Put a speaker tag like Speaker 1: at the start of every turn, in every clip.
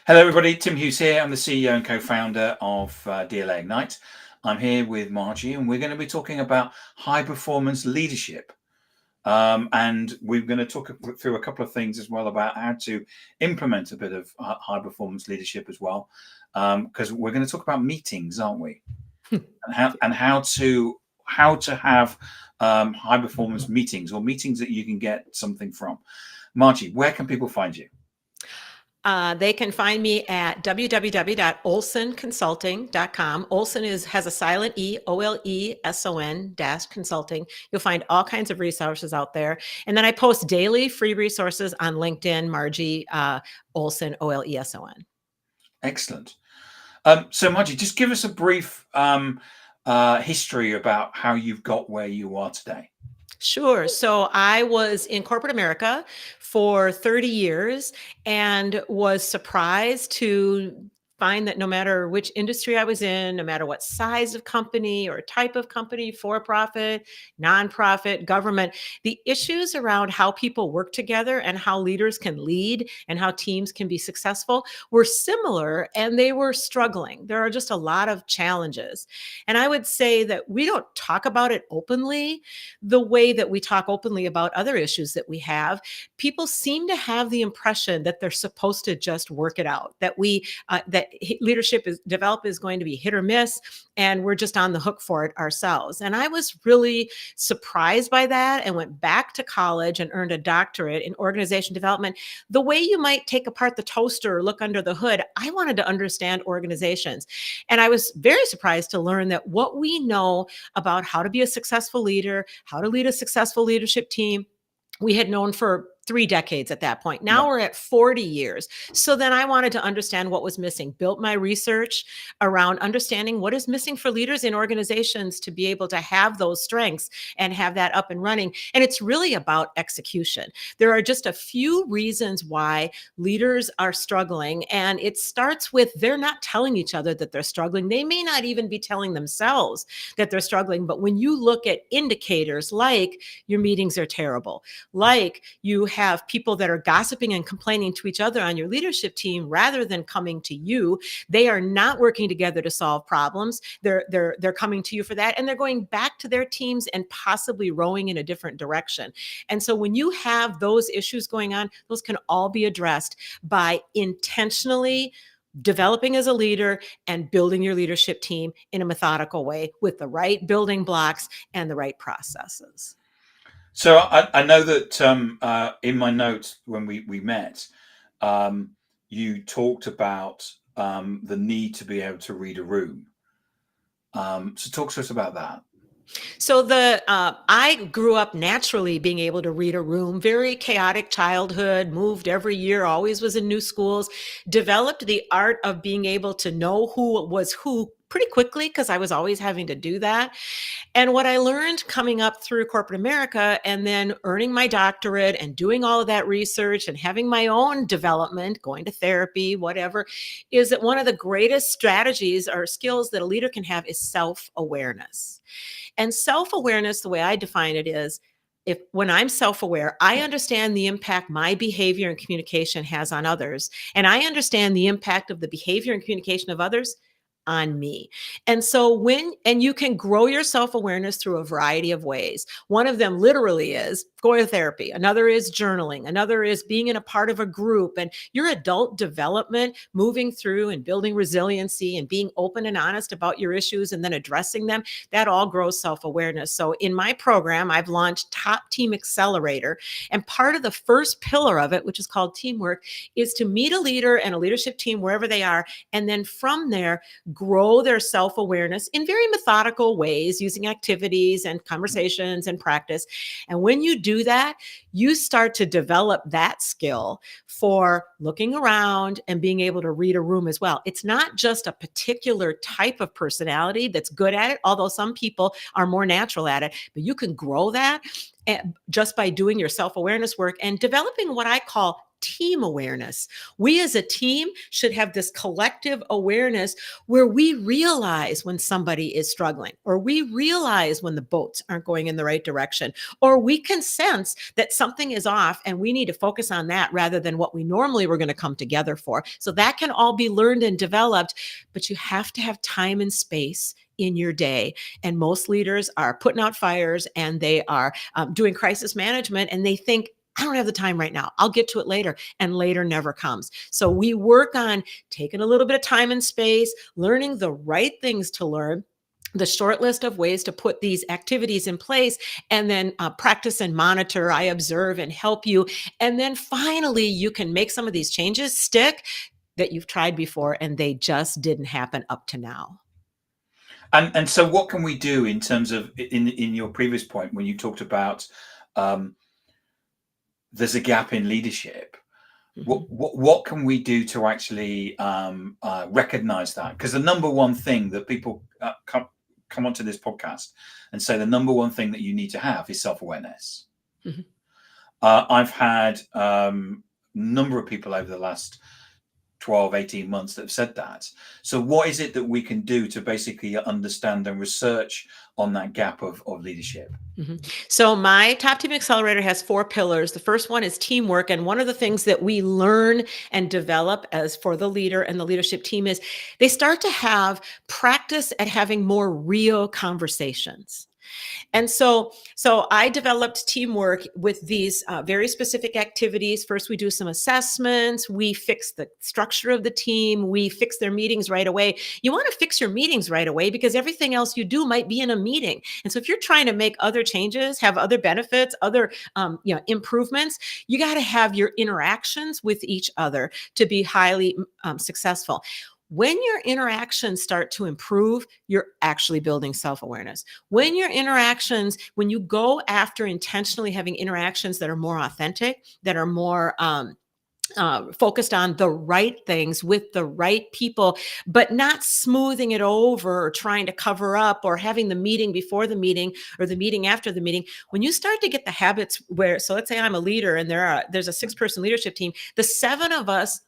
Speaker 1: Hello, everybody. Tim Hughes here. I'm the CEO and co-founder of DLA Ignite. I'm here with Margie, and we're going to be talking about high performance leadership. And we're going to talk through a couple of things as well about how to implement a bit of high performance leadership as well, because we're going to talk about meetings, aren't we? and how to have high performance meetings, or meetings that you can get something from. Margie, where can people find you?
Speaker 2: They can find me at www.olesonconsulting.com. Olson has a silent E, OLESON -consulting. You'll find all kinds of resources out there. And then I post daily free resources on LinkedIn, Margie Oleson, OLESON.
Speaker 1: Excellent. So Margie, just give us a brief history about how you've got where you are today.
Speaker 2: Sure. So I was in corporate America for 30 years and was surprised to find that no matter which industry I was in, no matter what size of company or type of company, for profit, nonprofit, government, the issues around how people work together and how leaders can lead and how teams can be successful were similar, and they were struggling. There are just a lot of challenges. And I would say that we don't talk about it openly the way that we talk openly about other issues that we have. People seem to have the impression that they're supposed to just work it out, that leadership is going to be hit or miss, and we're just on the hook for it ourselves. And I was really surprised by that and went back to college and earned a doctorate in organization development. The way you might take apart the toaster or look under the hood, I wanted to understand organizations. And I was very surprised to learn that what we know about how to be a successful leader, how to lead a successful leadership team, we had known for 3 decades at that point. Now we're at 40 years. So then I wanted to understand what was missing, built my research around understanding what is missing for leaders in organizations to be able to have those strengths and have that up and running. And it's really about execution. There are just a few reasons why leaders are struggling. And it starts with they're not telling each other that they're struggling. They may not even be telling themselves that they're struggling. But when you look at indicators like your meetings are terrible, like you have people that are gossiping and complaining to each other on your leadership team rather than coming to you. They are not working together to solve problems. They're coming to you for that, and they're going back to their teams and possibly rowing in a different direction. And so when you have those issues going on, those can all be addressed by intentionally developing as a leader and building your leadership team in a methodical way with the right building blocks and the right processes.
Speaker 1: So I know that in my notes when we met, you talked about the need to be able to read a room. So talk to us about that.
Speaker 2: So I grew up naturally being able to read a room, very chaotic childhood, moved every year, always was in new schools, developed the art of being able to know who was who pretty quickly because I was always having to do that. And what I learned coming up through corporate America and then earning my doctorate and doing all of that research and having my own development, going to therapy, whatever, is that one of the greatest strategies or skills that a leader can have is self-awareness. And self-awareness, the way I define it is, when I'm self-aware, I understand the impact my behavior and communication has on others. And I understand the impact of the behavior and communication of others on me. And so you can grow your self-awareness through a variety of ways. One of them literally is going to therapy. Another is journaling. Another is being in a part of a group, and your adult development, moving through and building resiliency and being open and honest about your issues and then addressing them. That all grows self-awareness. So in my program, I've launched Top Team Accelerator. And part of the first pillar of it, which is called teamwork, is to meet a leader and a leadership team wherever they are. And then from there, grow their self-awareness in very methodical ways using activities and conversations and practice. And when you do that, you start to develop that skill for looking around and being able to read a room as well. It's not just a particular type of personality that's good at it, although some people are more natural at it, but you can grow that just by doing your self-awareness work and developing what I call team awareness. We as a team should have this collective awareness where we realize when somebody is struggling, or we realize when the boats aren't going in the right direction, or we can sense that something is off and we need to focus on that rather than what we normally were going to come together for. So that can all be learned and developed, but you have to have time and space in your day. And most leaders are putting out fires, and they are doing crisis management, and they think, I don't have the time right now. I'll get to it later. And later never comes. So we work on taking a little bit of time and space, learning the right things to learn, the short list of ways to put these activities in place, and then practice and monitor. I observe and help you. And then finally, you can make some of these changes stick that you've tried before and they just didn't happen up to now.
Speaker 1: And so what can we do in terms of, in your previous point when you talked about there's a gap in leadership? What can we do to actually recognize that? Because the number one thing that people come onto this podcast and say the number one thing that you need to have is self-awareness. Mm-hmm. I've had a number of people over the last 12, 18 months that have said that. So what is it that we can do to basically understand and research on that gap of leadership?
Speaker 2: Mm-hmm. So my Top Team Accelerator has 4 pillars. The first one is teamwork. And one of the things that we learn and develop as for the leader and the leadership team is they start to have practice at having more real conversations. And so I developed teamwork with these very specific activities. First, we do some assessments. We fix the structure of the team. We fix their meetings right away. You want to fix your meetings right away because everything else you do might be in a meeting. And so if you're trying to make other changes, have other benefits, other improvements, you got to have your interactions with each other to be highly successful. When your interactions start to improve, you're actually building self-awareness. When your interactions, when you go after intentionally having interactions that are more authentic, that are more focused on the right things with the right people, but not smoothing it over or trying to cover up or having the meeting before the meeting or the meeting after the meeting. When you start to get the habits where, so let's say I'm a leader and there's a 6-person leadership team, the 7 of us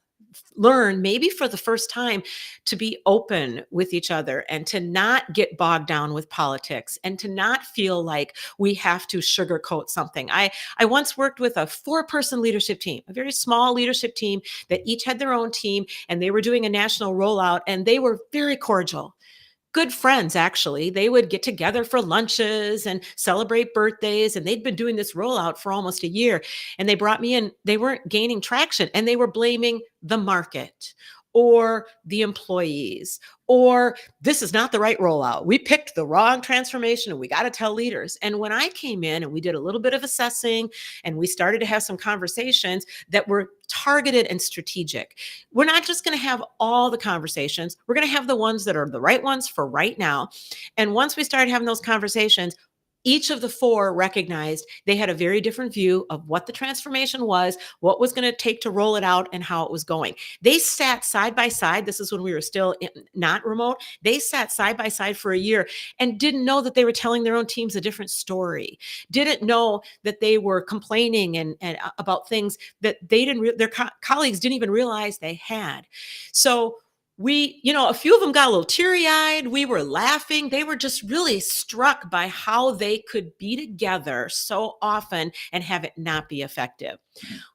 Speaker 2: learn maybe for the first time to be open with each other and to not get bogged down with politics and to not feel like we have to sugarcoat something. I once worked with a 4-person leadership team, a very small leadership team that each had their own team, and they were doing a national rollout, and they were very cordial. Good friends, actually. They would get together for lunches and celebrate birthdays. And they'd been doing this rollout for almost a year. And they brought me in. They weren't gaining traction, and they were blaming the market or the employees, or this is not the right rollout. We picked the wrong transformation and we got to tell leaders. And when I came in and we did a little bit of assessing and we started to have some conversations that were targeted and strategic. We're not just going to have all the conversations. We're going to have the ones that are the right ones for right now. And once we started having those conversations, each of the 4 recognized they had a very different view of what the transformation was, what was going to take to roll it out, and how it was going. They sat side by side. This is when we were still not remote. They sat side by side for a year and didn't know that they were telling their own teams a different story. Didn't know that they were complaining and about things that they didn't. Their colleagues didn't even realize they had. So we, a few of them got a little teary-eyed. We were laughing. They were just really struck by how they could be together so often and have it not be effective.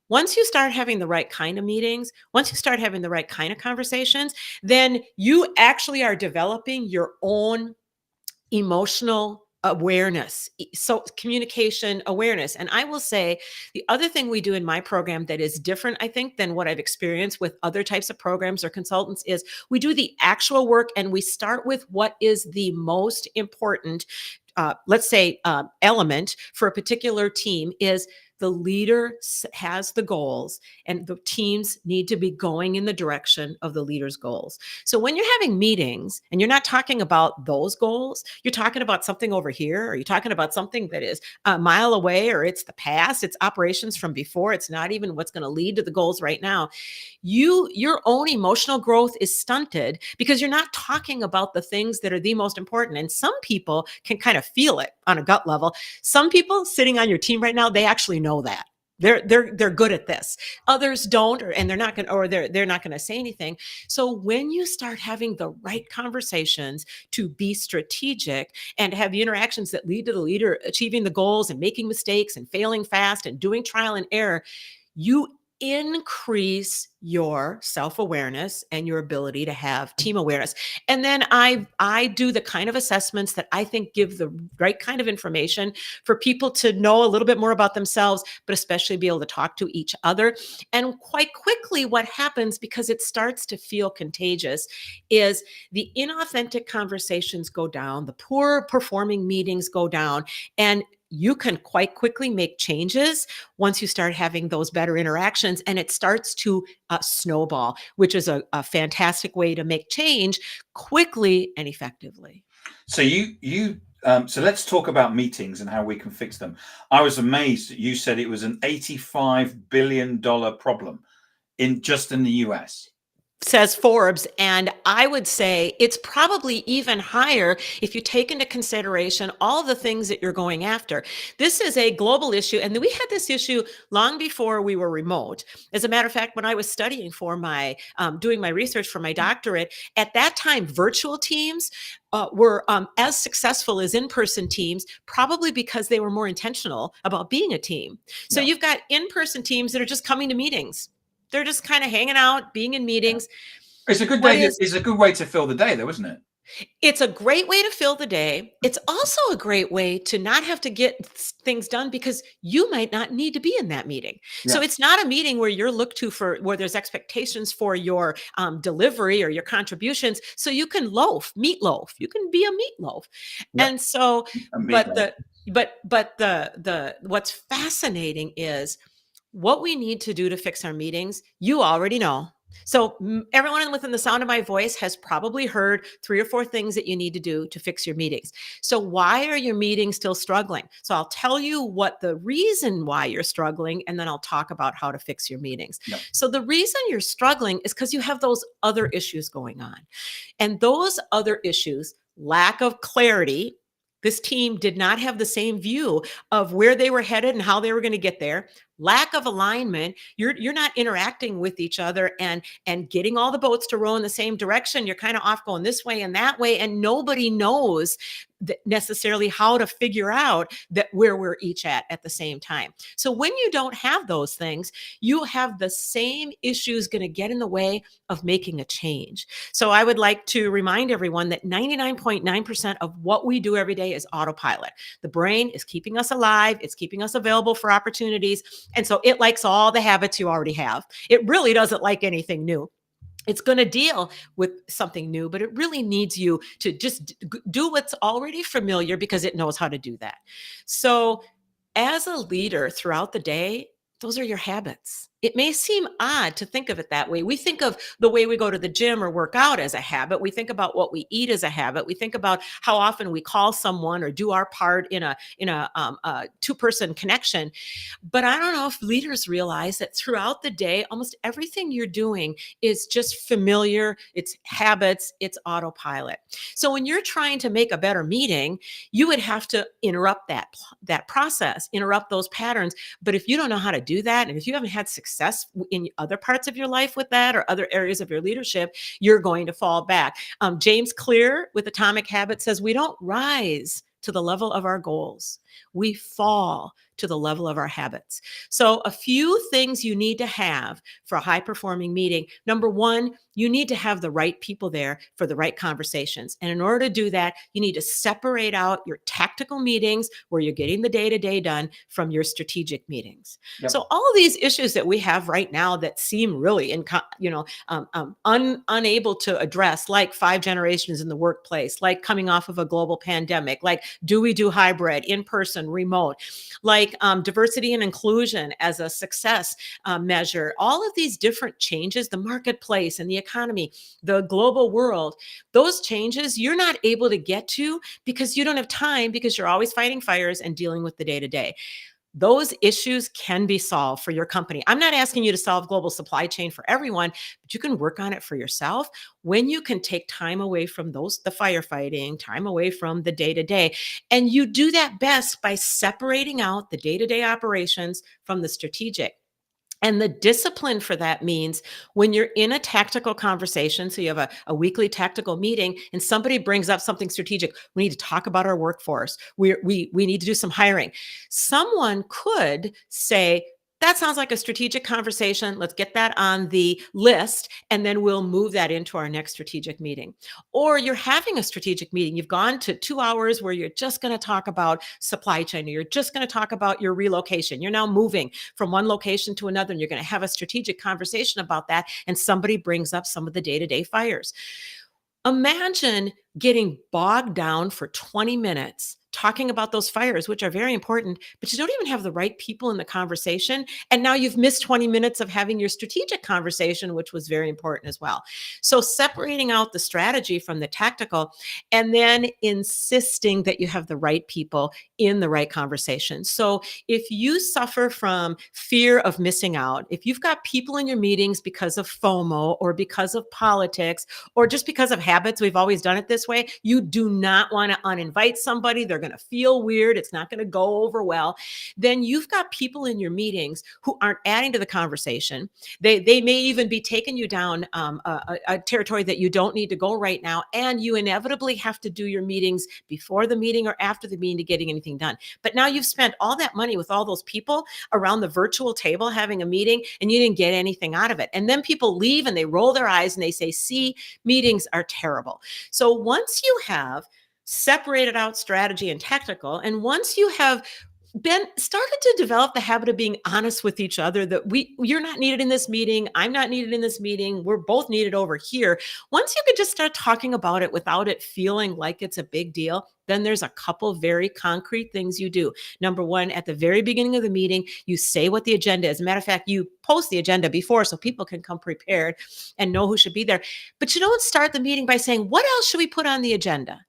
Speaker 2: Once you start having the right kind of meetings, once you start having the right kind of conversations, then you actually are developing your own emotional awareness, so communication awareness. And I will say the other thing we do in my program that is different, I think, than what I've experienced with other types of programs or consultants is we do the actual work, and we start with what is the most important, let's say, element for a particular team is the leader has the goals, and the teams need to be going in the direction of the leader's goals. So when you're having meetings and you're not talking about those goals, you're talking about something over here, or you're talking about something that is a mile away, or it's the past, it's operations from before, it's not even what's going to lead to the goals right now. Your own emotional growth is stunted because you're not talking about the things that are the most important. And some people can kind of feel it on a gut level. Some people sitting on your team right now, they actually know that. They're good at this. Others don't, and they're not going to say anything. So when you start having the right conversations to be strategic and have the interactions that lead to the leader achieving the goals and making mistakes and failing fast and doing trial and error, you increase your self-awareness and your ability to have team awareness. And then I do the kind of assessments that I think give the right kind of information for people to know a little bit more about themselves, but especially be able to talk to each other. And quite quickly, what happens, because it starts to feel contagious, is the inauthentic conversations go down, the poor performing meetings go down, and you can quite quickly make changes once you start having those better interactions, and it starts to snowball, which is a fantastic way to make change quickly and effectively.
Speaker 1: So so let's talk about meetings and how we can fix them. I was amazed that you said it was an $85 billion problem in the US.
Speaker 2: Says Forbes. And I would say it's probably even higher if you take into consideration all the things that you're going after. This is a global issue. And we had this issue long before we were remote. As a matter of fact, when I was studying for doing my research for my doctorate, at that time, virtual teams were as successful as in-person teams, probably because they were more intentional about being a team. So
Speaker 1: Yeah.
Speaker 2: you've got in-person teams that are just coming to meetings. They're just kind of hanging out, being in meetings.
Speaker 1: It's a good day. It's a good way to fill the day, though, isn't it?
Speaker 2: It's a great way to fill the day. It's also a great way to not have to get things done because you might not need to be in that meeting.
Speaker 1: Yeah.
Speaker 2: So it's not a meeting where you're looked to for where there's expectations for your delivery or your contributions. So you can meatloaf. You can be a meatloaf.
Speaker 1: Yeah.
Speaker 2: And so,
Speaker 1: A
Speaker 2: but the what's fascinating is what we need to do to fix our meetings. You already know. So everyone within the sound of my voice has probably heard 3 or 4 things that you need to do to fix your meetings. So why are your meetings still struggling? So I'll tell you what the reason why you're struggling, and then I'll talk about how to fix your meetings.
Speaker 1: Yep.
Speaker 2: So the reason you're struggling is because you have those other issues going on. And those other issues, lack of clarity. This team did not have the same view of where they were headed and how they were going to get there. Lack of alignment. You're not interacting with each other and getting all the boats to row in the same direction. You're kind of off going this way and that way, and nobody knows necessarily how to figure out that where we're each at the same time. So when you don't have those things, you have the same issues going to get in the way of making a change. So I would like to remind everyone that 99.9% of what we do every day is autopilot. The brain is keeping us alive. It's keeping us available for opportunities. And so it likes all the habits you already have. It really doesn't like anything new. It's going to deal with something new, but it really needs you to just do what's already familiar because it knows how to do that. So as a leader throughout the day, those are your habits. It may seem odd to think of it that way. We think of the way we go to the gym or work out as a habit. We think about what we eat as a habit. We think about how often we call someone or do our part in a two-person connection. But I don't know if leaders realize that throughout the day, almost everything you're doing is just familiar. It's habits. It's autopilot. So when you're trying to make a better meeting, you would have to interrupt that process, interrupt those patterns. But if you don't know how to do that, and if you haven't had success in other parts of your life with that or other areas of your leadership, you're going to fall back. James Clear with Atomic Habits says, we don't rise to the level of our goals. We fall to the level of our habits. So a few things you need to have for a high-performing meeting. Number one, you need to have the right people there for the right conversations. And in order to do that, you need to separate out your tactical meetings where you're getting the day-to-day done from your strategic meetings.
Speaker 1: Yep.
Speaker 2: So all of these issues that we have right now that seem really unable to address, like 5 generations in the workplace, like coming off of a global pandemic, like do we do hybrid, in-person, remote, like diversity and inclusion as a success measure, all of these different changes, the marketplace and the economy, the global world, those changes you're not able to get to because you don't have time because you're always fighting fires and dealing with the day-to-day. those issues can be solved for your company. I'm not asking you to solve global supply chain for everyone, but you can work on it for yourself when you can take time away from the firefighting, time away from the day to day. And you do that best by separating out the day to day operations from the strategic. And the discipline for that means when you're in a tactical conversation, so you have a weekly tactical meeting and somebody brings up something strategic, we need to talk about our workforce. We need to do some hiring. Someone could say, that sounds like a strategic conversation. Let's get that on the list, and then we'll move that into our next strategic meeting. Or you're having a strategic meeting. You've gone to 2 hours where you're just going to talk about supply chain, or you're just going to talk about your relocation. You're now moving from one location to another, and you're going to have a strategic conversation about that. And somebody brings up some of the day-to-day fires. Imagine getting bogged down for 20 minutes talking about those fires, which are very important, but you don't even have the right people in the conversation. And now you've missed 20 minutes of having your strategic conversation, which was very important as well. So separating out the strategy from the tactical, and then insisting that you have the right people in the right conversation. So if you suffer from fear of missing out, if you've got people in your meetings because of FOMO or because of politics or just because of habits, we've always done it this way, you do not want to uninvite somebody. They're going to feel weird. It's not going to go over well. Then you've got people in your meetings who aren't adding to the conversation. They may even be taking you down a territory that you don't need to go right now. And you inevitably have to do your meetings before the meeting or after the meeting to getting anything done. But now you've spent all that money with all those people around the virtual table having a meeting, and you didn't get anything out of it. And then people leave and they roll their eyes and they say, see, meetings are terrible. So once you have separated out strategy and tactical, and once you have started to develop the habit of being honest with each other, that you're not needed in this meeting, I'm not needed in this meeting, we're both needed over here. Once you could just start talking about it without it feeling like it's a big deal, then there's a couple very concrete things you do. Number one, at the very beginning of the meeting, you say what the agenda is. As a matter of fact, you post the agenda before so people can come prepared and know who should be there. But you don't start the meeting by saying, what else should we put on the agenda?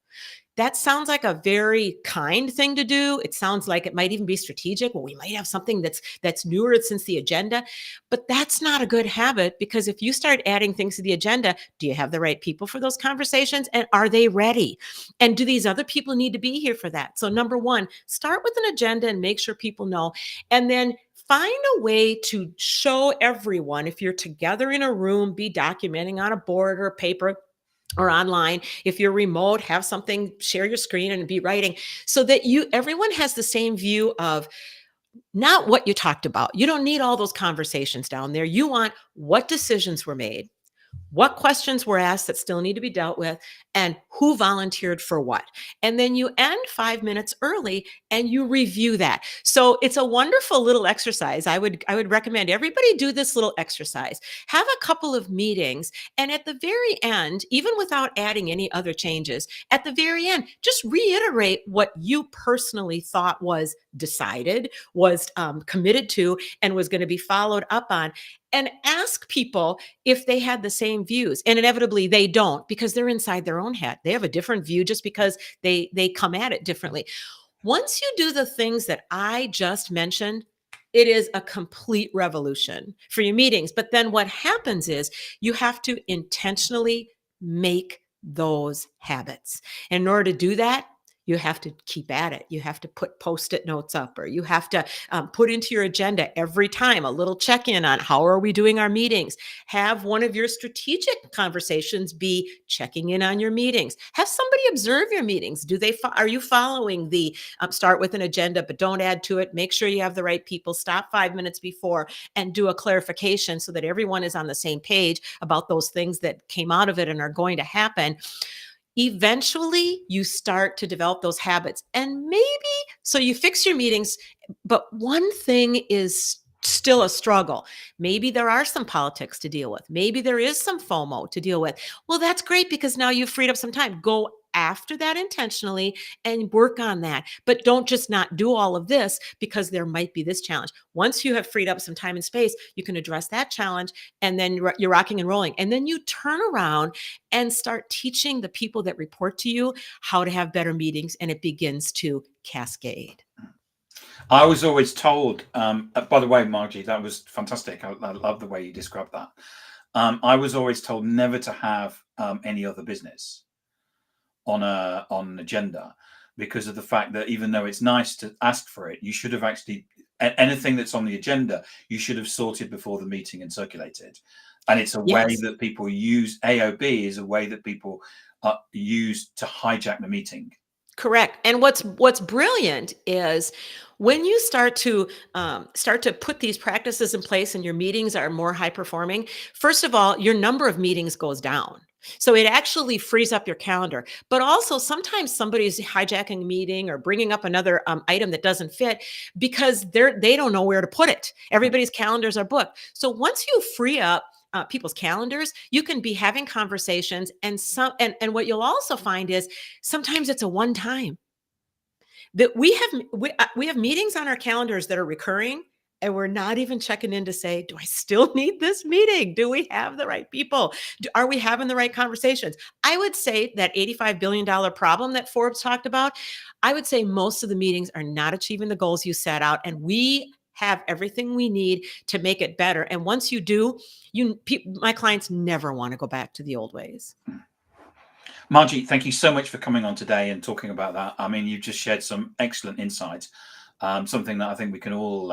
Speaker 2: That sounds like a very kind thing to do. It sounds like it might even be strategic. Well, we might have something that's newer since the agenda, but that's not a good habit, because if you start adding things to the agenda, do you have the right people for those conversations, and are they ready? And do these other people need to be here for that? So number one, start with an agenda and make sure people know, and then find a way to show everyone, if you're together in a room, be documenting on a board or paper or online. If you're remote, have something, share your screen and be writing, so that everyone has the same view of not what you talked about. You don't need all those conversations down there. You want what decisions were made, what questions were asked that still need to be dealt with, and who volunteered for what. And then you end 5 minutes early and you review that. So it's a wonderful little exercise. I would recommend everybody do this little exercise. Have a couple of meetings, and at the very end, even without adding any other changes, at the very end, just reiterate what you personally thought was decided, was committed to, and was going to be followed up on. And ask people if they had the same views. And inevitably they don't, because they're inside their own head. They have a different view just because they come at it differently. Once you do the things that I just mentioned, it is a complete revolution for your meetings. But then what happens is you have to intentionally make those habits. And in order to do that, you have to keep at it. You have to put Post-it notes up, or you have to put into your agenda every time a little check-in on how are we doing our meetings. Have one of your strategic conversations be checking in on your meetings. Have somebody observe your meetings. Are you following the start with an agenda, but don't add to it? Make sure you have the right people. Stop 5 minutes before and do a clarification so that everyone is on the same page about those things that came out of it and are going to happen. Eventually you start to develop those habits, and maybe so you fix your meetings, but one thing is still a struggle. Maybe there are some politics to deal with. Maybe there is some FOMO to deal with. Well, that's great, because now you've freed up some time. Go after that intentionally and work on that. But don't just not do all of this because there might be this challenge. Once you have freed up some time and space, you can address that challenge, and then you're rocking and rolling. And then you turn around and start teaching the people that report to you how to have better meetings, and it begins to cascade.
Speaker 1: I was always told, by the way, Margie, that was fantastic. I love the way you described that. I was always told never to have any other business on an agenda, because of the fact that even though it's nice to ask for it, you should have actually anything that's on the agenda, you should have sorted before the meeting and circulated. And it's a way
Speaker 2: Yes.
Speaker 1: that people use AOB is a way that people use to hijack the meeting.
Speaker 2: Correct. And what's brilliant is when you start to put these practices in place and your meetings are more high performing. First of all, your number of meetings goes down. So it actually frees up your calendar. But also, sometimes somebody's hijacking a meeting or bringing up another item that doesn't fit because they don't know where to put it. Everybody's calendars are booked. So once you free up people's calendars, you can be having conversations, and what you'll also find is sometimes it's a one time that we have meetings on our calendars that are recurring, and we're not even checking in to say, do I still need this meeting? Do we have the right people? Are we having the right conversations? I would say that $85 billion problem that Forbes talked about, I would say most of the meetings are not achieving the goals you set out, and we have everything we need to make it better. And once you do, my clients never want to go back to the old ways.
Speaker 1: Margie, thank you so much for coming on today and talking about that. I mean, you've just shared some excellent insights, something that I think we can all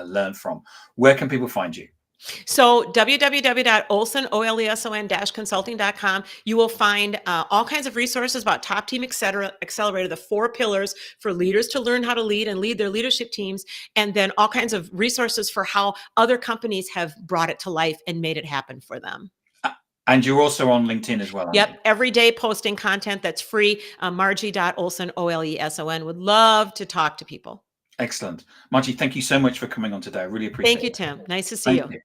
Speaker 1: learn from. Where can people find you?
Speaker 2: So www.oleson consulting.com, you will find all kinds of resources about Top Team Accelerator, the 4 pillars for leaders to learn how to lead and lead their leadership teams, and then all kinds of resources for how other companies have brought it to life and made it happen for them.
Speaker 1: And you're also on LinkedIn as well, aren't you?
Speaker 2: Yep, every day posting content that's free. Margie.Oleson, Oleson. Would love to talk to people.
Speaker 1: Excellent. Margie, thank you so much for coming on today. I really
Speaker 2: Thank
Speaker 1: appreciate
Speaker 2: you,
Speaker 1: it.
Speaker 2: Tim. Nice to see
Speaker 1: Thank
Speaker 2: you.
Speaker 1: you.